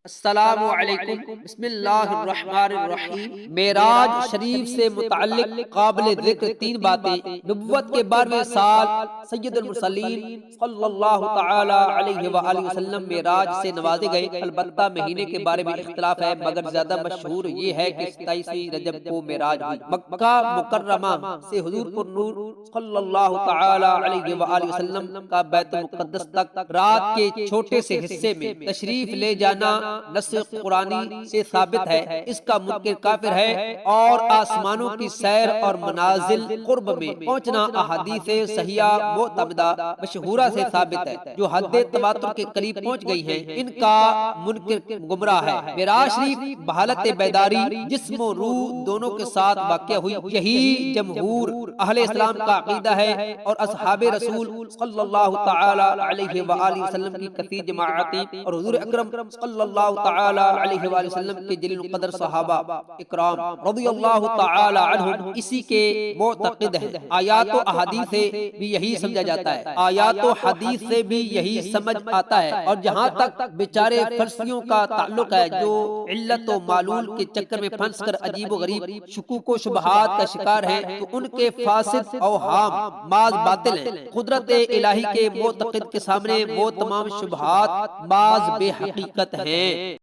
السلام علیکم، بسم اللہ الرحمن الرحیم۔ معراج شریف سے متعلق قابل ذکر تین باتیں۔ نبوت کے 12ویں سال سید المرسلین صلی اللہ تعالی علیہ وآلہ وسلم معراج سے نوازے گئے۔ البتہ مہینے کے بارے میں اختلاف ہے، مگر زیادہ مشہور یہ ہے کہ 27 رجب کو معراج ہوئی۔ مکہ مکرمہ سے حضور پر نور صلی اللہ تعالی علیہ وآلہ وسلم کا بیت المقدس تک رات کے چھوٹے سے حصے میں تشریف لے جانا نص قرآنی سے ثابت ہے۔ اس کا منکر کافر ہے، اور آسمانوں کی سیر اور منازل قرب میں پہنچنا احادیث صحیحہ معتمدہ مشہورہ سے ثابت ہے، جو حد تواتر کے قریب پہنچ گئی ہیں۔ ان کا منکر گمراہ ہے۔ معراج شریف بحالت بیداری جسم و روح دونوں کے ساتھ واقع ہوئی، یہی جمہور اہل اسلام کا عقیدہ ہے، اور اصحاب رسول صلی اللہ تعالی علیہ وآلہ وسلم کی کثیر جماعتیں اور حضور اکرم صلی اللہ تعالی علیہ وآلہ وسلم کے جلیل القدر صحابہ اکرام رضی اللہ تعالی عنہم اسی کے معتقد ہیں۔ آیات و احادیث سے بھی یہی سمجھا جاتا ہے، آیات و حدیث سے بھی یہی سمجھ آتا ہے۔ اور جہاں تک بیچارے فلسفیوں کا تعلق ہے، جو علت و معلول کے چکر میں پھنس کر عجیب و غریب شکوک و شبہات کا شکار ہیں، تو ان کے فاسد اوہام بعض باطل ہیں۔ قدرت الہی کے معتقد کے سامنے وہ تمام شبہات بعض بے حقیقت ہیں۔